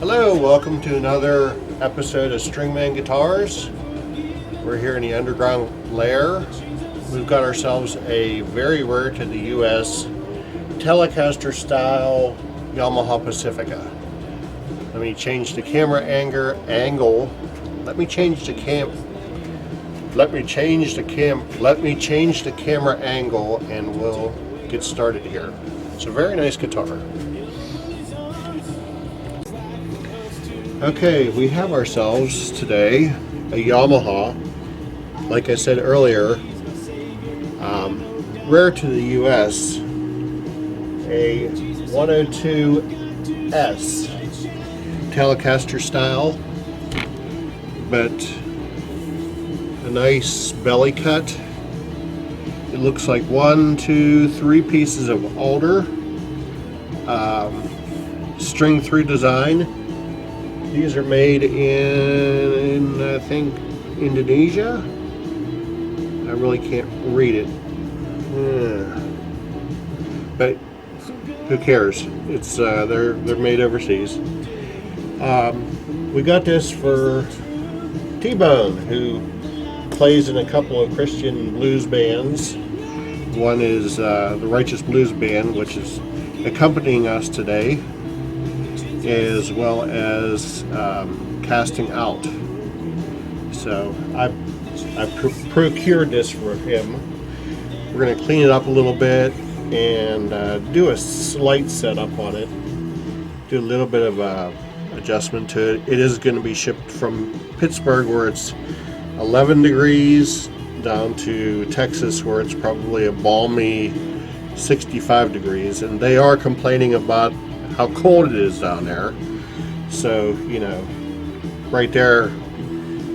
Hello, welcome to another episode of Stringman Guitars. We're here in the underground lair. We've got ourselves a very rare to the US Telecaster style Yamaha Pacifica. Let me change the camera angle. Let me change the camera angle and we'll get started here. It's a very nice guitar. Okay, we have ourselves today a Yamaha, like I said earlier, rare to the US, a 102S Telecaster style, but a nice belly cut. It looks like 1, 2, 3 pieces of alder, string 3 design. These are made in, I think, Indonesia. I really can't read it. But who cares? It's they're made overseas. We got this for T-Bone, who plays in a couple of Christian blues bands. One is the Righteous Blues Band, which is accompanying us today, as well as Casting Out. So I procured this for him. We're going to clean it up a little bit and do a slight setup on it. Do a little bit of adjustment to it. It is going to be shipped from Pittsburgh, where it's 11 degrees, down to Texas, where it's probably a balmy 65 degrees. And they are complaining about how cold it is down there. So, you know, right there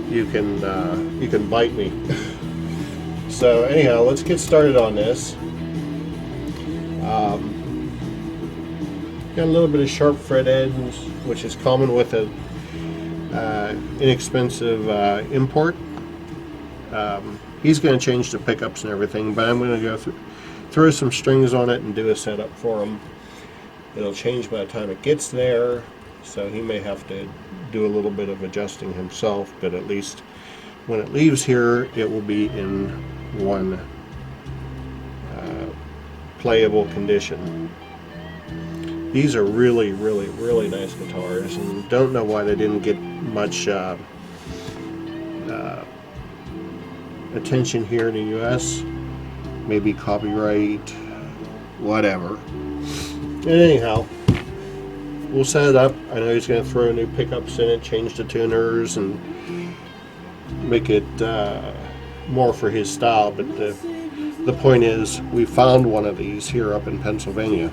you can bite me. So anyhow, let's get started on this. Got a little bit of sharp fret ends, which is common with a inexpensive import. He's going to change the pickups and everything, but I'm going to go throw some strings on it and do a setup for him. It'll change by the time it gets there, so he may have to do a little bit of adjusting himself, but at least when it leaves here, it will be in one playable condition. These are really, really, really nice guitars, and don't know why they didn't get much attention here in the US. Maybe copyright, whatever. And anyhow, we'll set it up. I know he's going to throw new pickups in it, change the tuners, and make it more for his style. But the point is, we found one of these here up in Pennsylvania.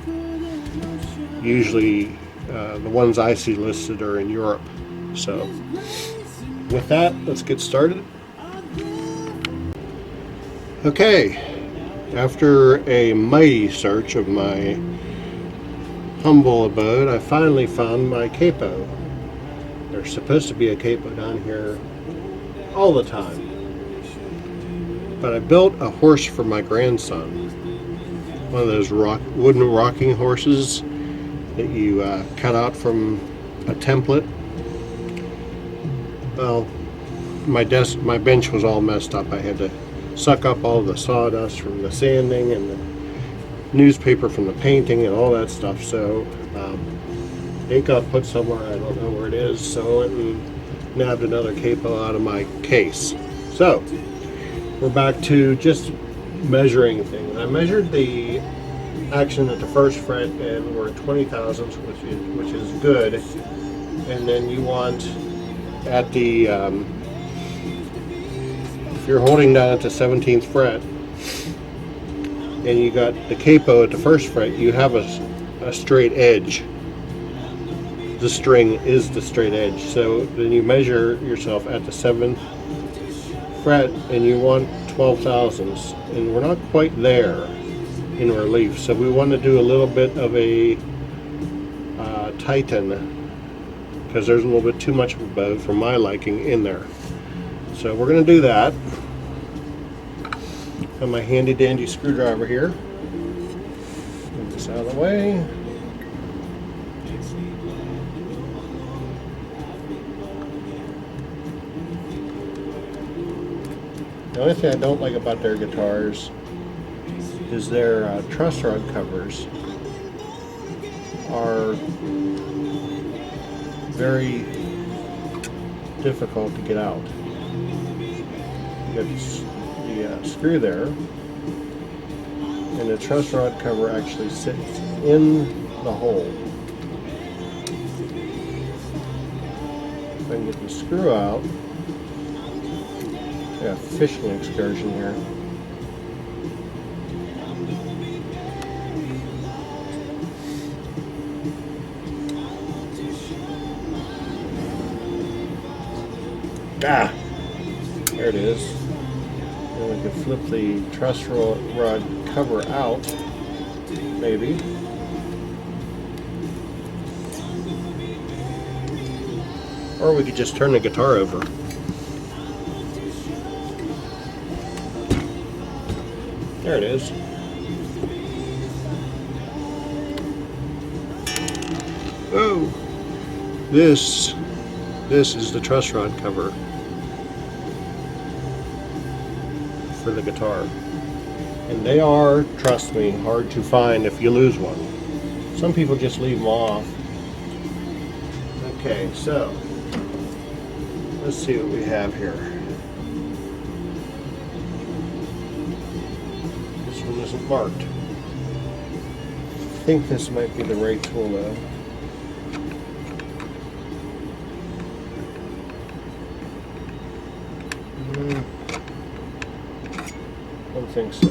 Usually, the ones I see listed are in Europe. So, with that, let's get started. Okay, after a mighty search of my humble abode, I finally found my capo. There's supposed to be a capo down here all the time, but I built a horse for my grandson, one of those wooden rocking horses that you cut out from a template. Well, my bench was all messed up. I had to suck up all the sawdust from the sanding and the newspaper from the painting and all that stuff, so it got put somewhere, I don't know where it is, so I went and nabbed another capo out of my case. So we're back to just measuring things. I measured the action at the first fret, and we're at 20 thousandths, which is good. And then you want at the if you're holding down at the 17th fret and you got the capo at the first fret, you have a straight edge. The string is the straight edge. So then you measure yourself at the 7th fret and you want 12 thousandths, and we're not quite there in relief. So we want to do a little bit of a tighten, because there's a little bit too much of a bow for my liking in there. So we're going to do that. Got my handy dandy screwdriver here. Move this out of the way. The only thing I don't like about their guitars is their truss rod covers are very difficult to get out. You got the screw there, and the truss rod cover actually sits in the hole. If I can get the screw out, yeah, fishing excursion here. Ah, there it is. And we can flip the truss rod cover out, maybe. Or we could just turn the guitar over. There it is. Oh, this is the truss rod cover for the guitar. And they are, trust me, hard to find if you lose one. Some people just leave them off. Okay, so let's see what we have here. This one isn't marked. I think this might be the right tool though. I don't think so.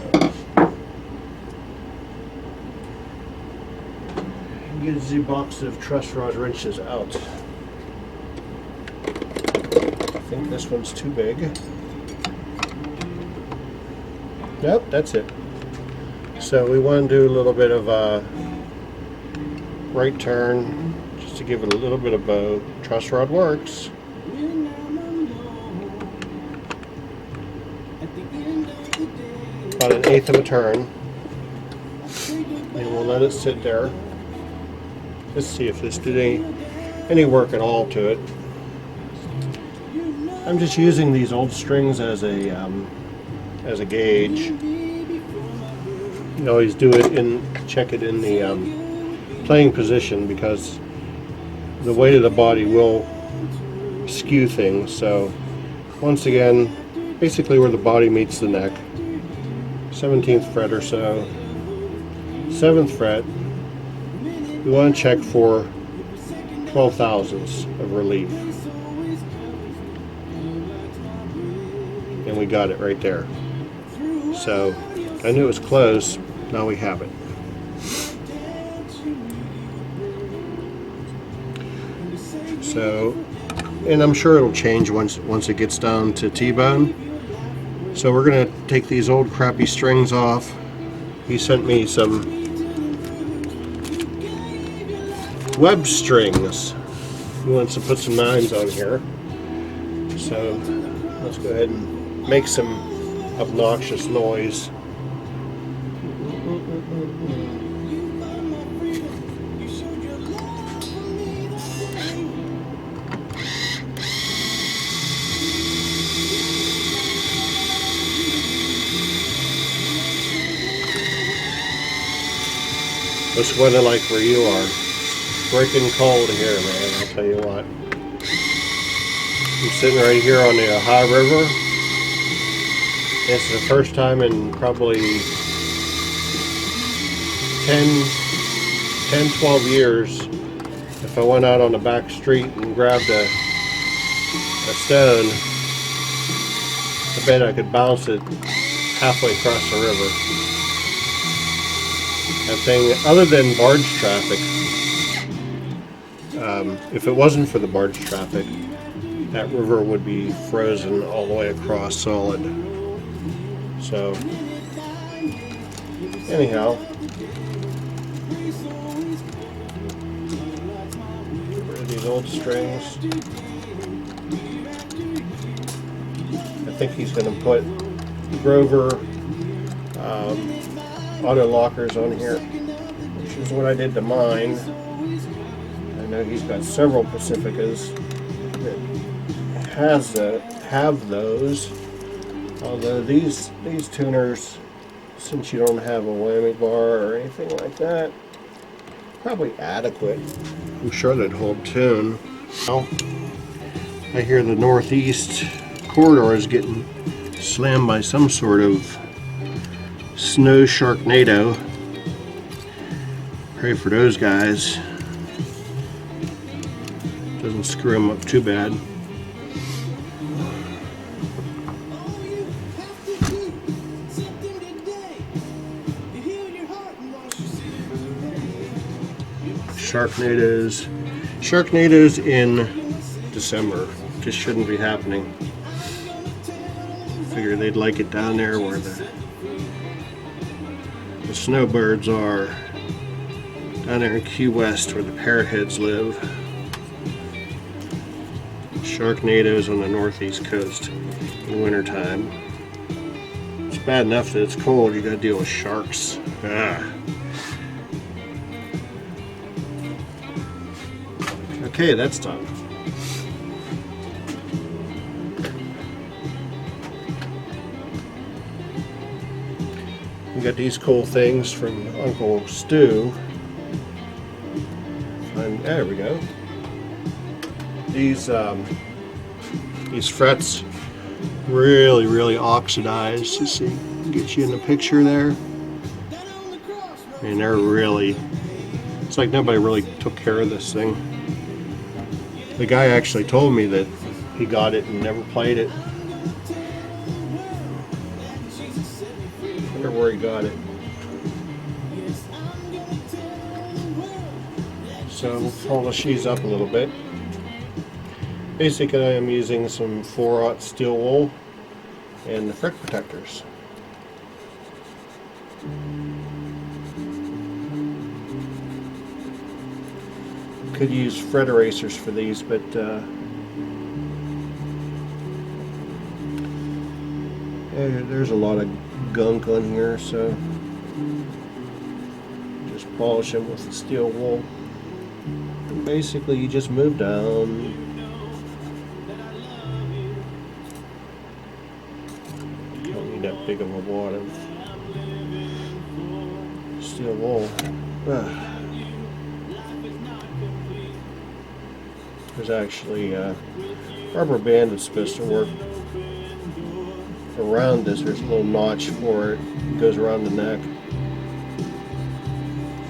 Get the box of truss rod wrenches out. I think this one's too big. Nope, that's it. So we want to do a little bit of a right turn just to give it a little bit of bow. Truss rod works. About 1/8 of a turn, and we'll let it sit there. Let's see if this did any work at all to it. I'm just using these old strings as a gauge. You always do it check it in the playing position, because the weight of the body will skew things. So once again, basically where the body meets the neck, 17th fret or so, 7th fret, we want to check for 12 thousandths of relief. And we got it right there. So I knew it was close, now we have it. So, and I'm sure it'll change once it gets down to T-bone. So we're going to take these old crappy strings off. He sent me some web strings. He wants to put some nines on here. So let's go ahead and make some obnoxious noise. What's weather like where you are? Freaking cold here, man, I'll tell you what. I'm sitting right here on the Ohio River. This is the first time in probably 10-12 years, if I went out on the back street and grabbed a stone, I bet I could bounce it halfway across the river. That thing, other than barge traffic, if it wasn't for the barge traffic, that river would be frozen all the way across solid. So, anyhow, get rid of these old strings. I think he's going to put Grover auto lockers on here, which is what I did to mine. I know he's got several Pacificas that have those. Although these tuners, since you don't have a whammy bar or anything like that, probably adequate. I'm sure they'd hold tune. Well, I hear the northeast corridor is getting slammed by some sort of snow sharknado. Pray for those guys. Doesn't screw them up too bad. Sharknadoes in December. Just shouldn't be happening. Figure they'd like it down there where the snowbirds are. Down there in Key West where the parrotheads live. Sharknadoes on the northeast coast in wintertime. It's bad enough that it's cold, you gotta deal with sharks. Okay, that's done. We got these cool things from Uncle Stu. And there we go. These frets really oxidized. You see, get you in the picture there. And they're really, it's like nobody really took care of this thing. The guy actually told me that he got it and never played it. I wonder where he got it. So we'll polish these up a little bit. Basically, I'm using some 4/0 steel wool and the fret protectors. Could use fret erasers for these, but there's a lot of gunk on here, so just polish them with the steel wool. And basically, you just move down. Don't need that big of a wad of steel wool. There's actually a rubber band that's supposed to work around this. There's a little notch for it. It goes around the neck.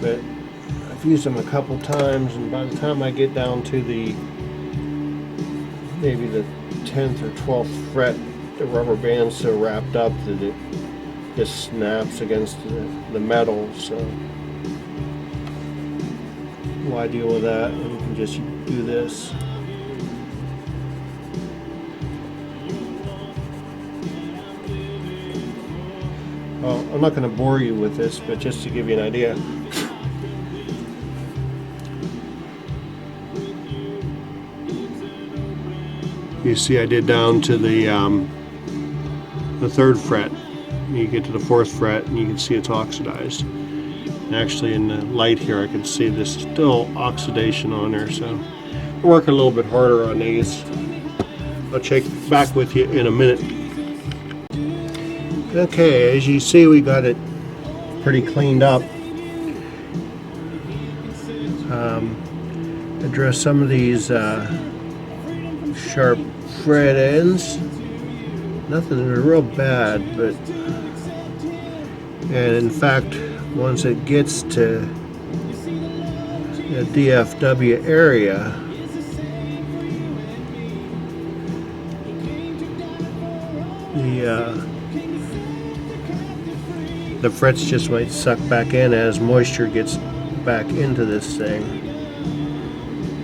But I've used them a couple times, and by the time I get down to maybe the 10th or 12th fret, the rubber band's so wrapped up that it just snaps against the metal. So why deal with that? You can just do this. Well, I'm not going to bore you with this, but just to give you an idea. You see I did down to the 3rd fret. You get to the 4th fret and you can see it's oxidized. And actually in the light here I can see there's still oxidation on there, so I'll work a little bit harder on these. I'll check back with you in a minute. Okay, as you see, we got it pretty cleaned up. Address some of these sharp fret ends. Nothing real bad, but and in fact, once it gets to the DFW area, the frets just might suck back in as moisture gets back into this thing,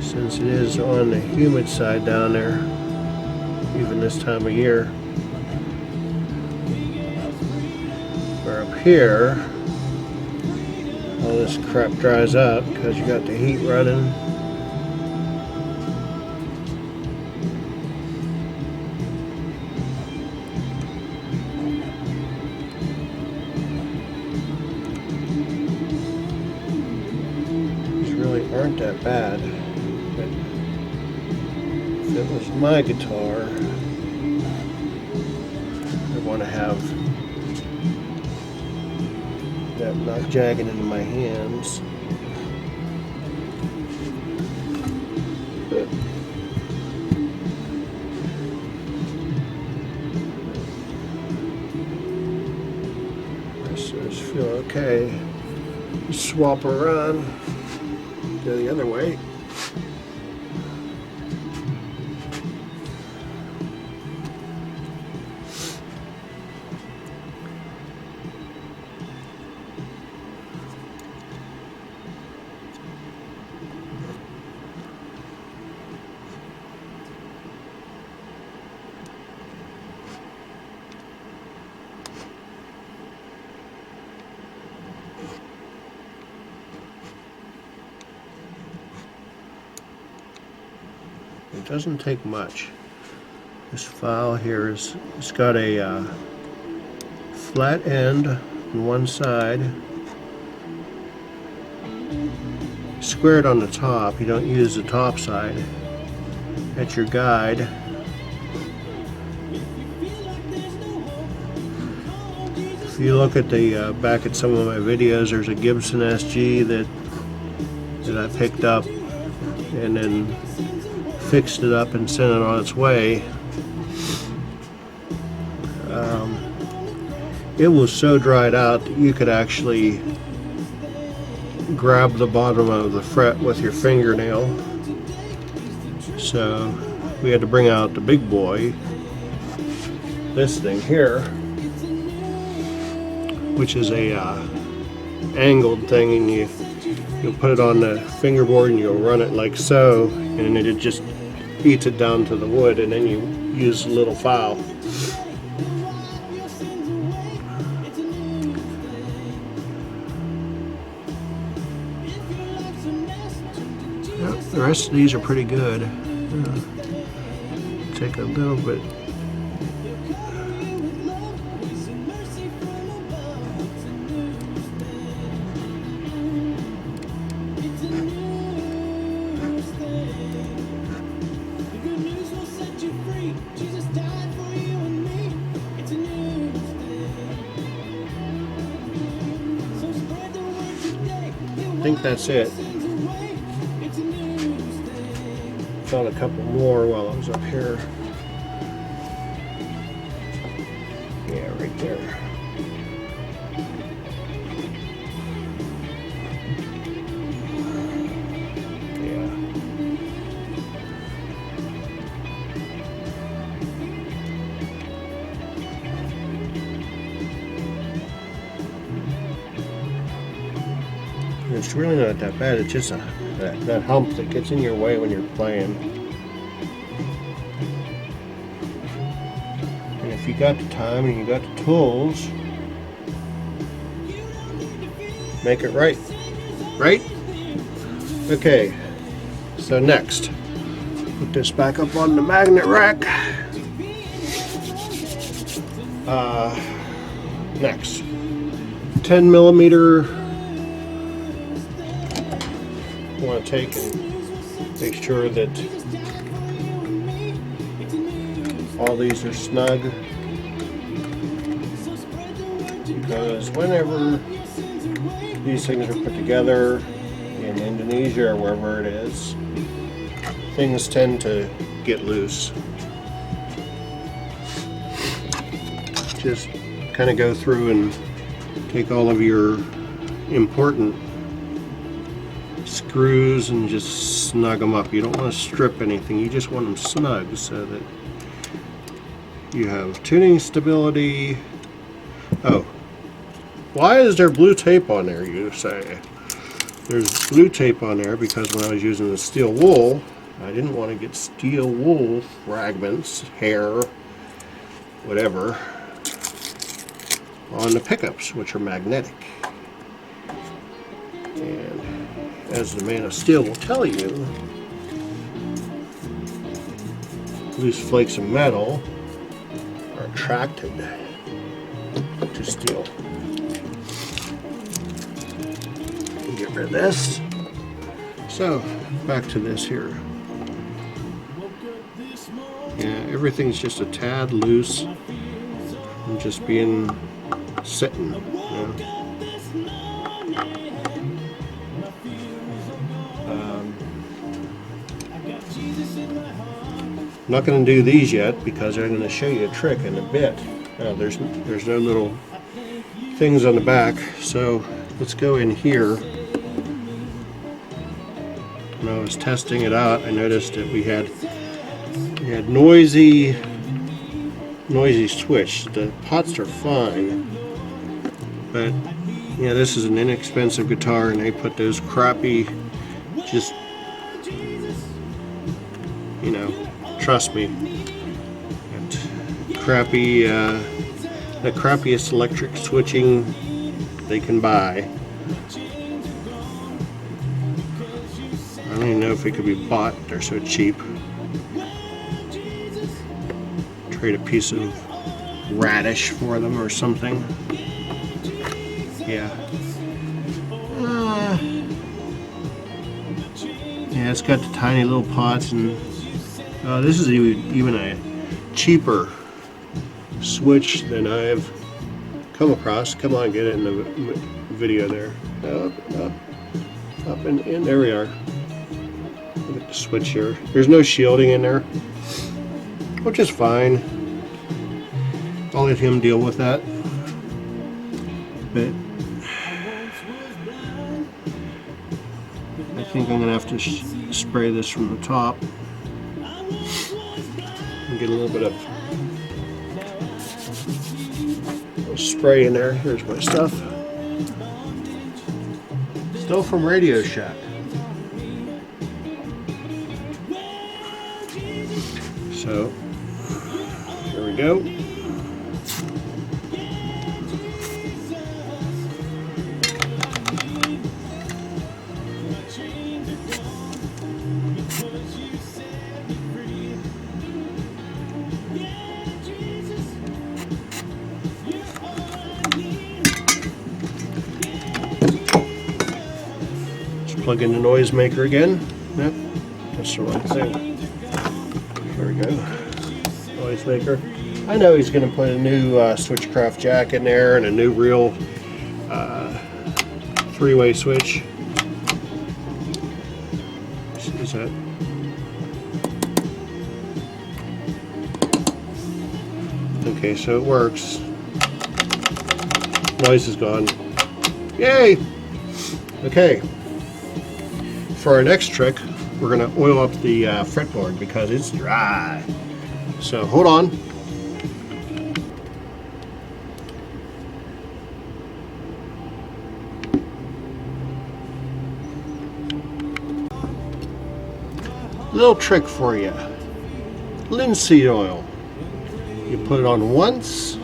since it is on the humid side down there, even this time of year. Where up here, all this crap dries up because you got the heat running. Aren't that bad, but if it was my guitar, I want to have that not jagging into my hands. This feel okay. Swap around, go the other way. It doesn't take much. This file here it's got a flat end on one side, squared on the top. You don't use the top side. That's your guide. If you look at the back at some of my videos, there's a Gibson SG that I picked up and then fixed it up and sent it on its way. It was so dried out that you could actually grab the bottom of the fret with your fingernail. So we had to bring out the big boy, this thing here, which is a angled thing, and you'll put it on the fingerboard and you'll run it like so, and it just beats it down to the wood, and then you use a little file. Yep, the rest of these are pretty good. Take a little bit. I think that's it. Found a couple more while I was up here. Yeah, right there. Yeah. It's really not that bad. It's just that hump that gets in your way when you're playing. And if you got the time and you got the tools, make it right. Right? Okay. So next, put this back up on the magnet rack. Next, 10mm. Want to take and make sure that all these are snug, because whenever these things are put together in Indonesia or wherever it is, things tend to get loose. Just kind of go through and take all of your important screws and just snug them up. You don't want to strip anything, you just want them snug so that you have tuning stability. Oh, why is there blue tape on there, you say? There's blue tape on there because when I was using the steel wool, I didn't want to get steel wool fragments, hair, whatever, on the pickups, which are magnetic. And as the man of steel will tell you, loose flakes of metal are attracted to steel. Get rid of this. So, back to this here. Yeah, everything's just a tad loose. and just being sitting. I'm not going to do these yet because I'm going to show you a trick in a bit. There's no little things on the back, so let's go in here. When I was testing it out, I noticed that we had noisy switch. The pots are fine, but this is an inexpensive guitar, and they put those crappy, just trust me, the crappiest electric switching they can buy. I don't even know if it could be bought. They're so cheap. Trade a piece of radish for them or something. Yeah. Yeah, it's got the tiny little pots, and this is even a cheaper switch than I've come across. Come on, get it in the video there. Up in there we are. Look at the switch here. There's no shielding in there, which is fine. I'll let him deal with that. But I think I'm gonna have to spray this from the top and get a little bit of spray in there. Here's my stuff. Still from Radio Shack. So here we go. Plug in the noisemaker again. Yep, that's the right thing. There we go. Noisemaker. I know he's going to put a new Switchcraft jack in there and a new real three-way switch. Is that? Okay, so it works. Noise is gone. Yay! Okay. For our next trick, we're going to oil up the fretboard because it's dry. So hold on. Little trick for you. Linseed oil. You put it on once.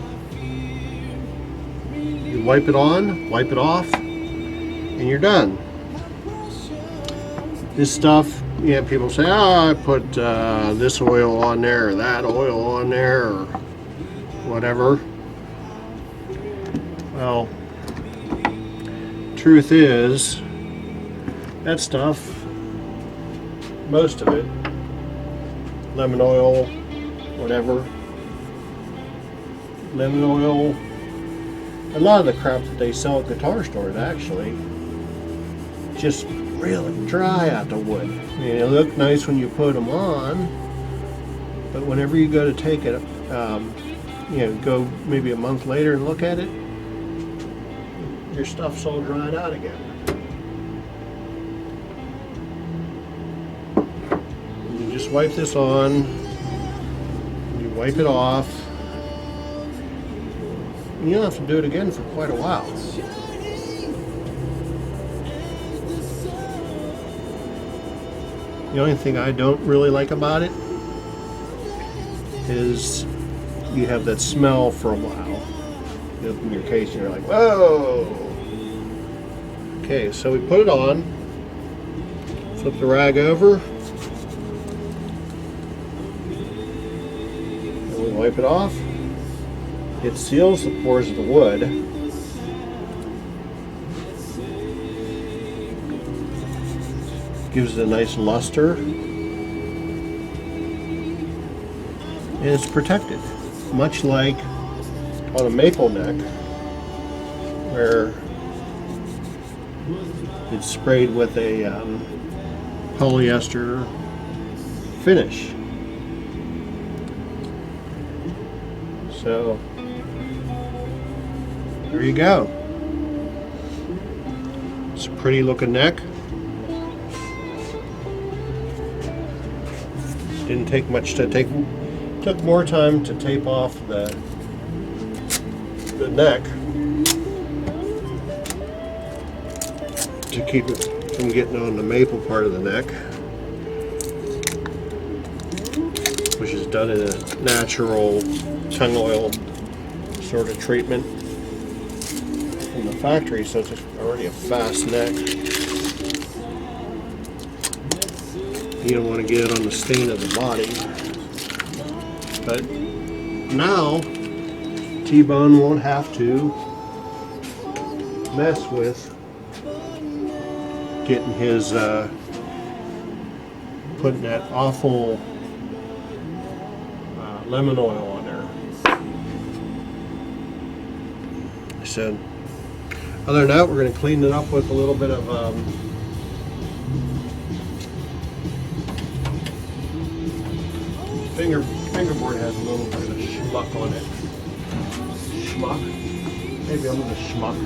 You wipe it on, wipe it off, and you're done. This stuff, people say, oh, I put this oil on there or that oil on there or whatever. Well, truth is, that stuff, most of it, lemon oil, whatever, lemon oil, a lot of the crap that they sell at guitar stores actually, just really dry out the wood. They look nice when you put them on, but whenever you go to take it, go maybe a month later and look at it, your stuff's all dried out again. You just wipe this on, you wipe it off, and you don't have to do it again for quite a while. The only thing I don't really like about it is you have that smell for a while. You open your case and you're like, whoa! Okay, so we put it on, flip the rag over, and we wipe it off. It seals the pores of the wood. Gives it a nice luster, and it's protected, much like on a maple neck where it's sprayed with a polyester finish. So there you go. It's a pretty looking neck. Didn't take much to tape. Took more time to tape off the neck to keep it from getting on the maple part of the neck, which is done in a natural tung oil sort of treatment from the factory, so it's already a fast neck. You don't want to get it on the stain of the body. But now T-Bone won't have to mess with getting his putting that awful lemon oil on there. So other than that, we're going to clean it up with a little bit of fingerboard has a little bit of schmuck on it. Schmuck? Maybe I'm gonna schmuck.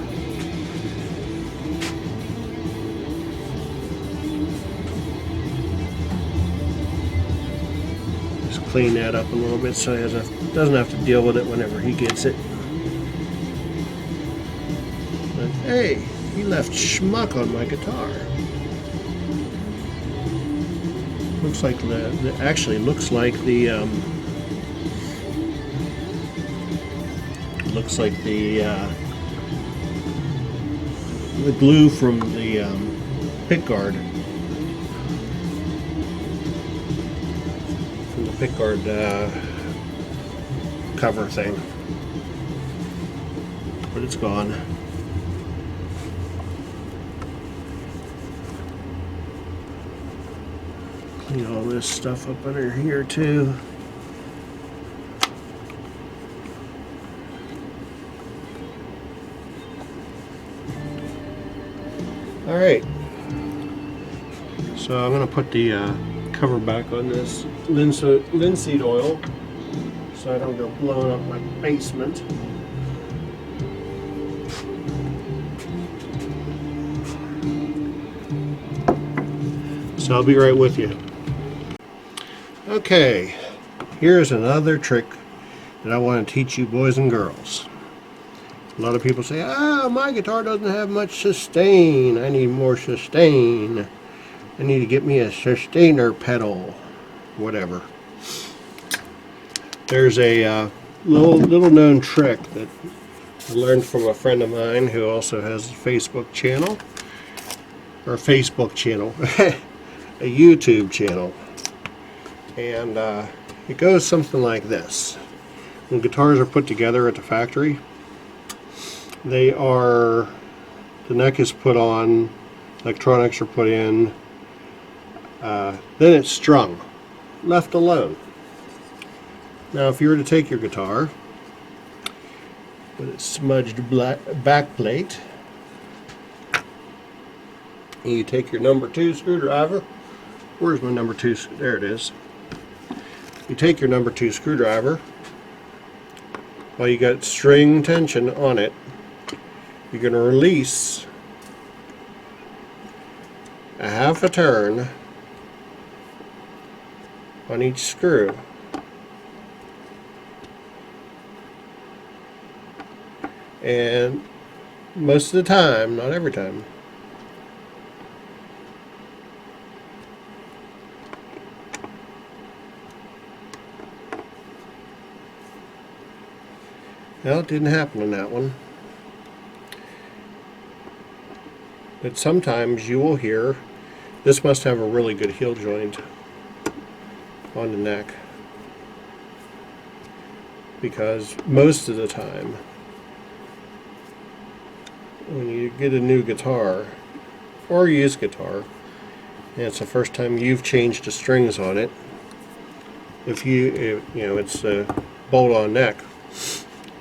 Just clean that up a little bit so he doesn't have to deal with it whenever he gets it. But hey, he left schmuck on my guitar. Looks like actually looks like the glue from the pickguard cover thing, but it's gone. Clean all this stuff up under here too. All right, so I'm going to put the cover back on this linseed oil so I don't go blowing up my basement. So I'll be right with you. Okay, here's another trick that I want to teach you boys and girls. A lot of people say, my guitar doesn't have much sustain. I need more sustain. I need to get me a sustainer pedal. Whatever. There's a little known trick that I learned from a friend of mine who also has a Facebook channel. Or a Facebook channel. A YouTube channel. And it goes something like this. When guitars are put together at the factory, the neck is put on, electronics are put in, then it's strung, left alone. Now if you were to take your guitar with its smudged black back plate, and you take your number 2 screwdriver, where's my number 2, there it is. You take your number 2 screwdriver, while you got string tension on it, you're going to release a half a turn on each screw. And most of the time, not every time, well, it didn't happen on that one. But sometimes you will hear, this must have a really good heel joint on the neck, because most of the time when you get a new guitar or used guitar and it's the first time you've changed the strings on it, if you know it's a bolt-on neck,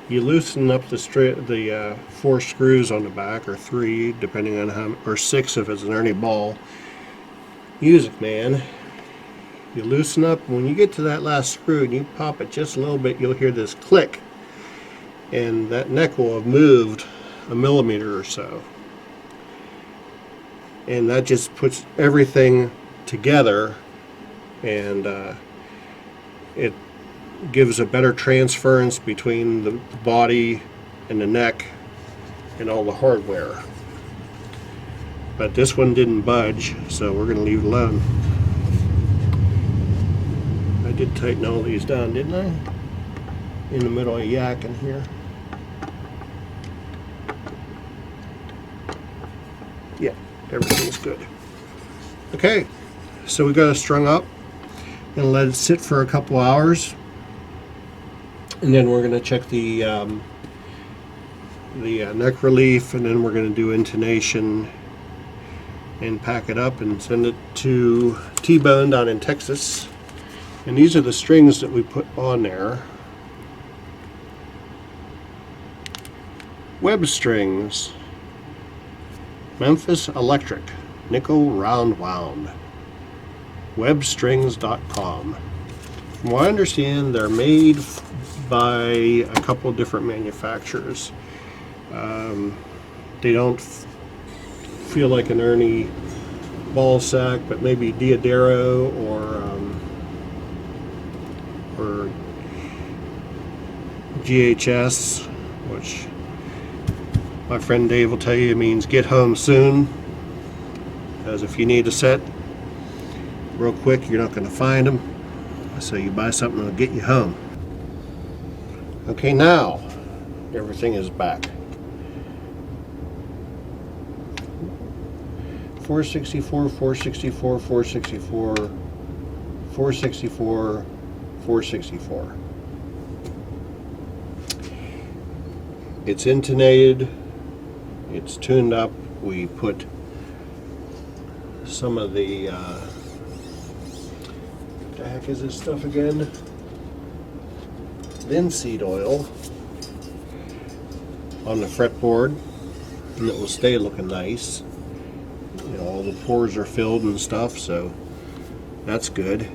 You loosen up the 4 screws on the back, or 3, depending on how, or 6 if it's an Ernie Ball. Music Man. You loosen up. When you get to that last screw and you pop it just a little bit, you'll hear this click, and that neck will have moved a millimeter or so. And that just puts everything together, and it gives a better transference between the body and the neck and all the hardware. But this one didn't budge, so we're going to leave it alone. I did tighten all these down, didn't I? In the middle of yakking here. Yeah, everything's good. Okay, so we got it strung up and let it sit for a couple hours, and then we're going to check the neck relief, and then we're going to do intonation and pack it up and send it to T-Bone down in Texas. And these are the strings that we put on there. Web strings, Memphis Electric, nickel round wound, webstrings.com. From what I understand, they're made by a couple different manufacturers. They don't feel like an Ernie ball sack, but maybe Diodero or GHS, which my friend Dave will tell you means get home soon, because if you need a set real quick, you're not going to find them, so you buy something that'll get you home. Okay, now everything is back. 464, 464, 464, 464, 464. It's intonated, it's tuned up. We put some of the what the heck is this stuff again? Linseed oil on the fretboard, and it will stay looking nice. You know, all the pores are filled and stuff, so that's good.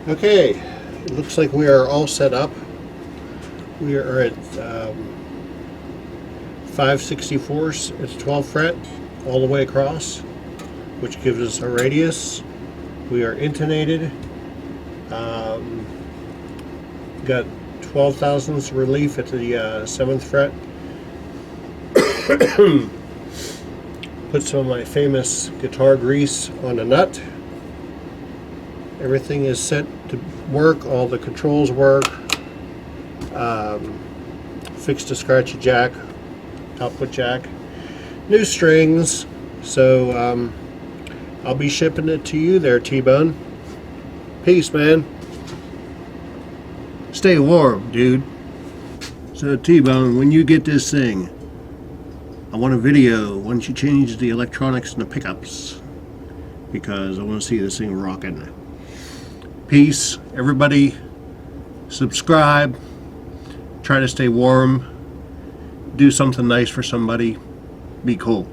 Okay, it looks like we are all set up. We are at 5/64. It's 12th fret all the way across, which gives us a radius. We are intonated. Got 12 thousandths relief at the 7th fret. Put some of my famous guitar grease on a nut. Everything is set to work. All the controls work. Fixed a scratchy jack, output jack. New strings. So I'll be shipping it to you there, T-Bone. Peace, man. Stay warm, dude. So T-Bone, when you get this thing, I want a video once you change the electronics and the pickups, because I want to see this thing rocking. Peace, everybody. Subscribe. Try to stay warm. Do something nice for somebody. Be cool.